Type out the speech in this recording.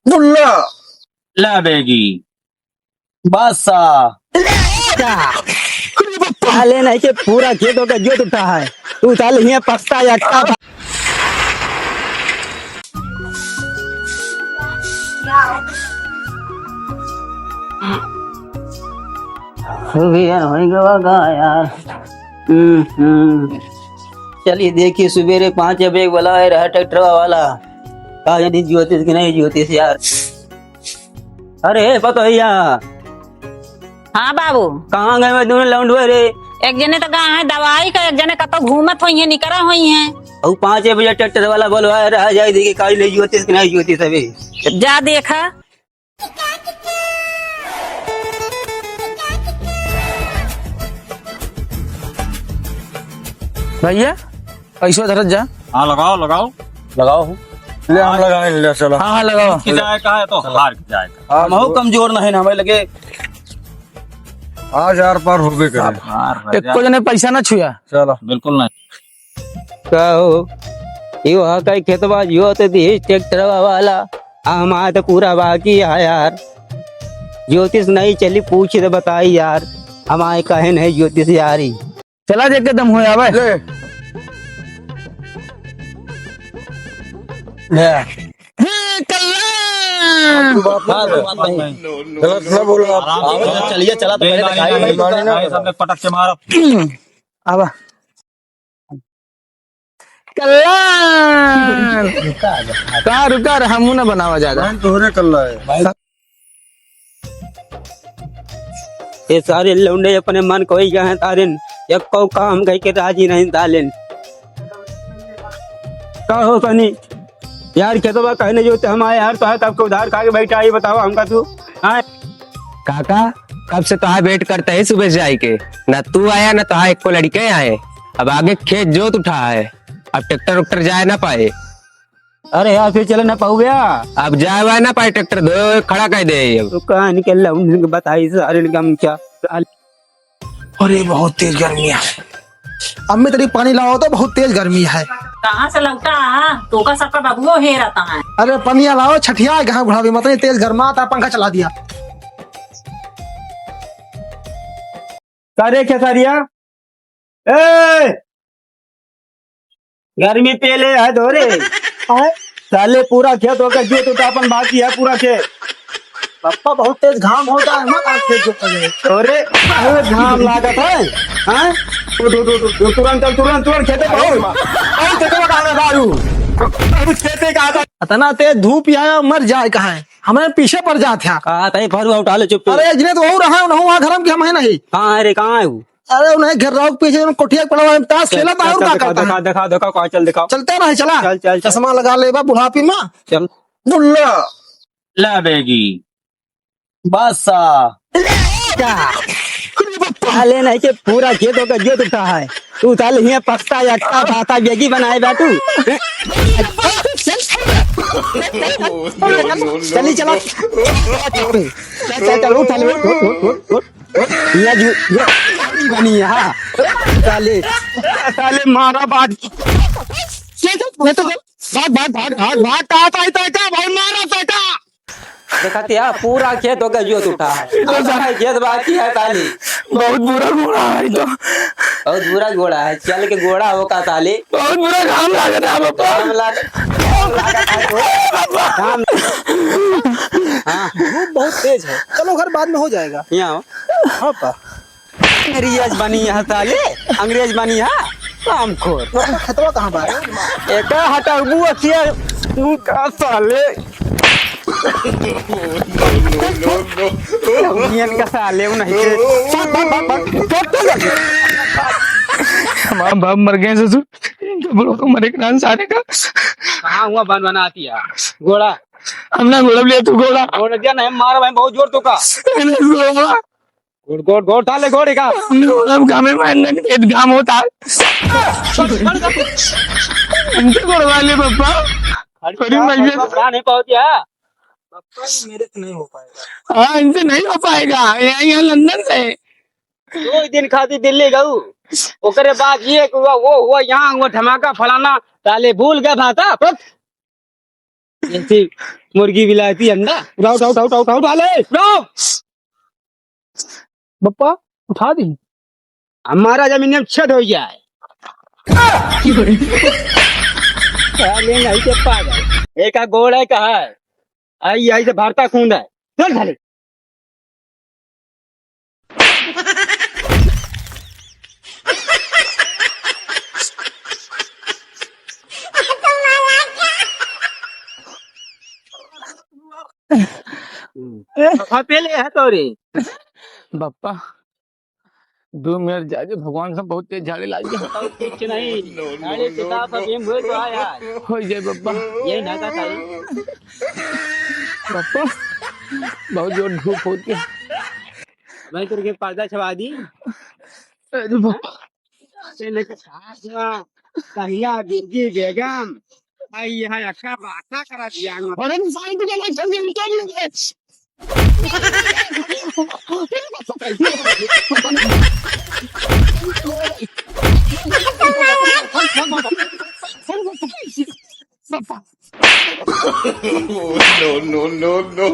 दुल्ला ला बेगी बासा साले नहीं के पूरा खेतों का जोत उठा है तू साले यहाँ पकता या यार। चलिए देखिए सवेरे 5 बजे वाला है रहा ट्रैक्टर वाला कहा यदि ज्योतिष की नहीं ज्योतिष यार। अरे पता है यार हाँ बाबू कहाँ गए मैं दोनों लौंड रे। एक जने तो गए हैं दवाई का, एक जने कतो घूमत हुई है निकरा हुई है। और 5 बजे ट्रैक्टर वाला बोलवा रहा जाए देखिए काली नहीं ज्योतिष की नहीं ज्योतिष अभी जा देखा भैया पैसा धरत जा। हाँ लगाओ लगाओ लगाओ ले हम लगाने ले चलो। हाँ लगाओ की जाए का है तो हार की जाए का हम हो कमजोर नहीं ना हमें लगे आज यार पार हो गए करे हार एक को जने पैसा ना छुया चलो बिल्कुल नहीं। कहो यो हा कई खेतवा जो तो दी ट्रैक्टर वाला हमारा तो पूरा बाकी है यार। ज्योतिष नहीं चली पूछ तो बताई यार हमारे कहे नहीं ज्योतिष यारी। चला देख के दम हो जावे ले चलिए चला तो सबने पटक से मारा आवा कल्याण का रुका हमू ना बनावा ज्यादा तोहरे कल्ला है। ये सारे लौंडे अपने मन को ही गए तारिन एक को काम कह के राजी नहीं तालिन कहो कनी यार खेतवा कहने जो हम आए यार तो है तब को उधार खा के बैठा ये बताओ हमका तू हाँ काका कब से तो वेट करते है सुबह से आई के ना तू आया ना तो एक को लड़के आए। अब आगे खेत जोत उठा है अब ट्रैक्टर उक्टर जाए ना पाए। अरे यार फिर चले ना पाऊ गया अब जाए वाए ना पाए ट्रैक्टर दो खड़ा कर दे अब तो कहा निकल लौंडे के बताई सारे गम क्या। अरे बहुत तेज गर्मी है अम्मी तेरी पानी लाओ तो बहुत तेज गर्मी है। कहाँ से लगता है तो का सबका बबुओ हे रहता है। अरे पनिया लाओ छठिया कहाँ बुढ़ावी मत तेज गर्मा था पंखा चला दिया। सारे क्या सारिया ए गर्मी पेले है धोरे साले पूरा खेत होकर जो तो अपन बाकी है पूरा खेत पापा बहुत तेज घाम होता है मत आज खेत जोता जाए। अरे घाम लागत है हैं तुरंत तुरंत खेते इतना तेज धूप आया मर जाए कहाँ है हमें पीछे पड़ जाते हैं। कहा था फरुआ उठा ले चुप। अरे जिन्हें तो हो रहा है वहाँ घर की हम है नहीं। कहाँ है रे कहाँ है वो। अरे उन्हें घर रहो पीछे कोठिया पड़ा हुआ है ताश खेला था और क्या करता है। दिखा कहाँ चल दिखाओ चलते रहे चला चल चल चल चश्मा लगा ले बुढ़ापी में चल दुल्ला ला बेगी बासा साले नहीं के पूरा खेतों का जोत उठा है तू साले यहाँ पकता या खाता बेगी बनाए बैठू चली चला चल चल उठा ले बनी है साले साले मारा बात देखा पूरा खेत होकर जोत उठा है खेत बाकी है ताली बहुत बुरा घोड़ा है तो बहुत बुरा घोड़ा है चल के घोड़ा होगा ताली बहुत बुरा घाम लग रहा है हाँ बहुत तेज है। चलो घर बाद में हो जाएगा। यहाँ हाँ पा अंग्रेज बनी है ताली अंग्रेज बनी है काम खोर खतवा कहाँ बात एक हटा बुआ का साले का साले नहीं हमारा बाप मर गए ससुर को मरे के सारे का कहाँ हुआ बन बनाती है घोड़ा हमने घोड़ा लिया तू घोड़ा घोड़ा दिया नहीं मारा भाई बहुत जोर तो का घोड़ घोड़ ले घोड़े का घाम होता है घोड़वा ले पापा नहीं पहुंचा मेरे से नहीं हो पाएगा। हाँ इनसे नहीं हो पाएगा यहाँ लंदन से 2 दिन खाती दिल्ली गऊ ओकरे बाद ये हुआ वो हुआ यहाँ हुआ धमाका फलाना ताले भूल गया भाता मुर्गी बिलाती अंडा। उठाओ उठाओ उठाओ उठाओ उठाओ, उठा ले, उठाओ। बप्पा उठा दी। हमारा जमीन में छेद हो जाए। साले नहीं के पागल, एक का गोड़ है कहा है, आई आई से भारता खून है, चल साले। पहले है तो रे बप्पा 2 मिनट जाके भगवान से बहुत तेज झाड़े लाग गया। कुछ नहीं, साले किताब का गेम हुए तो आया हो जाए बप्पा। ये ना का तारी। बप्पा बहुत जोर धूप होती है। मैं तेरे के पर्दा छवा दी। अरे बप्पा तेरे के साथ कहिया बिरगी बेगम आई यहाँ अक्का बाता करा दिया। अरे साइड के लिए चल निकल। no, no, no, no.